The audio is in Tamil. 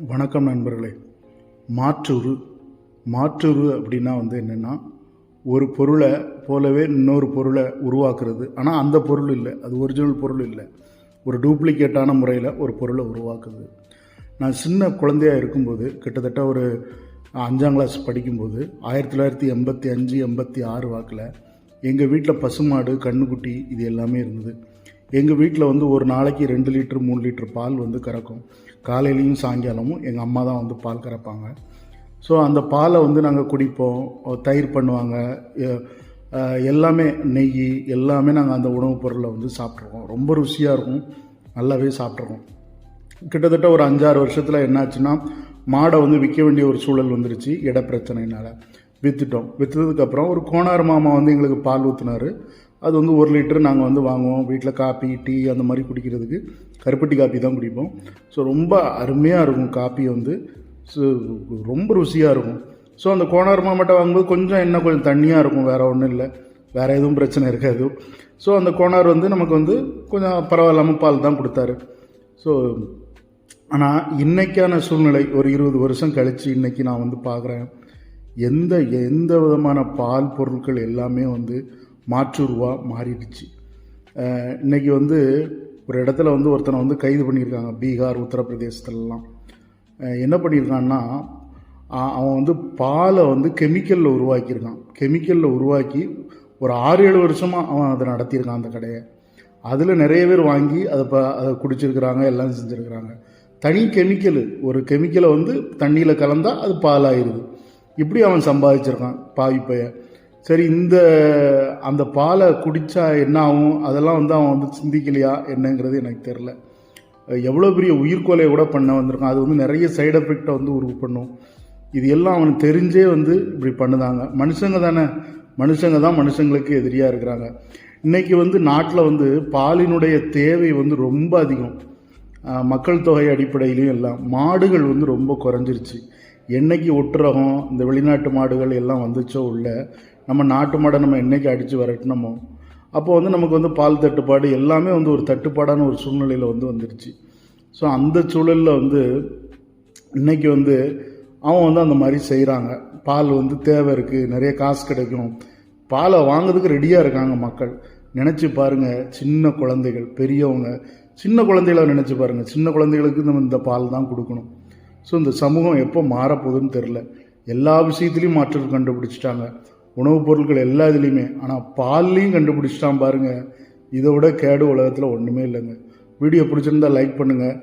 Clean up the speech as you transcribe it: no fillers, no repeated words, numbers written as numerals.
வணக்கம் நண்பர்களே. மாற்றுரு மாற்றுரு அப்படின்னா என்னென்னா, ஒரு பொருளை போலவே இன்னொரு பொருளை உருவாக்குறது. ஆனால் அந்த பொருள் இல்லை, அது ஒரிஜினல் பொருள் இல்லை, ஒரு டூப்ளிகேட்டான முறையில் ஒரு பொருளை உருவாக்குது. நான் சின்ன குழந்தையாக இருக்கும்போது, கிட்டத்தட்ட ஒரு 5ஆம் கிளாஸ் படிக்கும்போது 1985 86 வாக்கில் எங்கள் வீட்டில் பசுமாடு, கன்றுக்குட்டி இது எல்லாமே இருந்தது. எங்கள் வீட்டில் ஒரு நாளைக்கு 2 லிட்டர் 3 லிட்டர் பால் கறக்கும். காலையிலையும் சாயங்காலமும் எங்கள் அம்மா தான் பால் கறப்பாங்க. ஸோ அந்த பாலை நாங்கள் குடிப்போம். தயிர் பண்ணுவாங்க, எல்லாமே நெய் எல்லாமே நாங்கள் அந்த உணவுப் பொருளை சாப்பிட்ருக்கோம். ரொம்ப ருசியாக இருக்கும், நல்லாவே சாப்பிட்ருக்கோம். கிட்டத்தட்ட ஒரு 5-6 வருஷத்தில் என்னாச்சுன்னா, மாடை விற்க வேண்டிய ஒரு சூழல் வந்துருச்சு. இட பிரச்சனையினால் விற்றுட்டோம். விற்றதுக்கப்புறம் ஒரு கோனார் மாமா எங்களுக்கு பால் ஊற்றினார். அது 1 லிட்டர் நாங்கள் வாங்குவோம். வீட்டில் காப்பி, டீ அந்த மாதிரி குடிக்கிறதுக்கு கருப்பட்டி காப்பி தான் குடிப்போம். ஸோ ரொம்ப அருமையாக இருக்கும் காப்பி. ரொம்ப ருசியாக இருக்கும். ஸோ அந்த கோனார் மாமாட்ட வாங்கும்போது கொஞ்சம் தண்ணியாக இருக்கும், வேறு ஒன்றும் இல்லை, வேறு எதுவும் பிரச்சனை இருக்காது. ஸோ அந்த கோனார் நமக்கு கொஞ்சம் பரவாயில்லாமல் பால் தான் கொடுத்தாரு. ஸோ ஆனால் இன்றைக்கான சூழ்நிலை ஒரு 20 வருஷம் கழித்து இன்றைக்கி நான் பார்க்குறேன், எந்த விதமான பால் பொருட்கள் எல்லாமே மாற்றுருவாக மாறிடுச்சு. இன்றைக்கி ஒரு இடத்துல ஒருத்தனை கைது பண்ணியிருக்காங்க, பீகார், உத்தரப்பிரதேசத்துலலாம். என்ன பண்ணியிருக்கான்னா, அவன் பாலை கெமிக்கலில் உருவாக்கியிருக்கான். கெமிக்கலில் உருவாக்கி ஒரு 6-7 வருஷமாக அவன் அதை நடத்தியிருக்கான் அந்த கடையை. அதில் நிறைய பேர் வாங்கி அதை குடிச்சிருக்கிறாங்க, எல்லாம் செஞ்சுருக்கிறாங்க. தனி கெமிக்கல், ஒரு கெமிக்கலை தண்ணியில் கலந்தால் அது பாலாயிருது. இப்படி அவன் சம்பாதிச்சிருக்கான் பாவிப்பைய. சரி, அந்த பாலை குடித்தா என்ன ஆகும், அதெல்லாம் அவன் சிந்திக்கலையா என்னங்கிறது எனக்கு தெரில. எவ்வளோ பெரிய உயிர்கொலையை கூட பண்ண வந்திருக்கான். அது நிறைய சைடு எஃபெக்டை உருவு பண்ணும். இது எல்லாம் அவனுக்கு தெரிஞ்சே இப்படி பண்ணுதாங்க. மனுஷங்க தானே, மனுஷங்க தான் மனுஷங்களுக்கு எதிரியாக இருக்கிறாங்க. இன்றைக்கி நாட்டில் பாலினுடைய தேவை ரொம்ப அதிகம். மக்கள் தொகை அடிப்படையிலையும் எல்லாம் மாடுகள் ரொம்ப குறைஞ்சிருச்சு. என்னைக்கு ஒட்டுறகம் இந்த வெளிநாட்டு மாடுகள் எல்லாம் வந்துச்சோ உள்ள, நம்ம நாட்டு மாடை நம்ம என்னைக்கு அடித்து வரட்டினமோ அப்போ நமக்கு பால் தட்டுப்பாடு எல்லாமே ஒரு தட்டுப்பாடான ஒரு சூழ்நிலையில் வந்துருச்சு. ஸோ அந்த சூழலில் இன்றைக்கி அவன் அந்த மாதிரி செய்கிறாங்க. பால் தேவை இருக்குது, நிறைய காசு கிடைக்கும், பாலை வாங்கிறதுக்கு ரெடியாக இருக்காங்க மக்கள். நினச்சி பாருங்கள், சின்ன குழந்தைகள், பெரியவங்க, சின்ன குழந்தைகளை நினச்சி பாருங்கள். சின்ன குழந்தைகளுக்கு நம்ம இந்த பால் தான் கொடுக்கணும். ஸோ இந்த சமூகம் எப்போ மாறப்போகுதுன்னு தெரில. எல்லா விஷயத்துலையும் மாற்றம் கண்டுபிடிச்சிட்டாங்க, உணவுப் பொருட்கள் எல்லா இதுலேயுமே. ஆனால் பால்லையும் கண்டுபிடிச்சிட்டான் பாருங்கள். இதை விட கேடு உலகத்தில் ஒன்றுமே இல்லைங்க. வீடியோ பிடிச்சிருந்தால் லைக் பண்ணுங்கள்.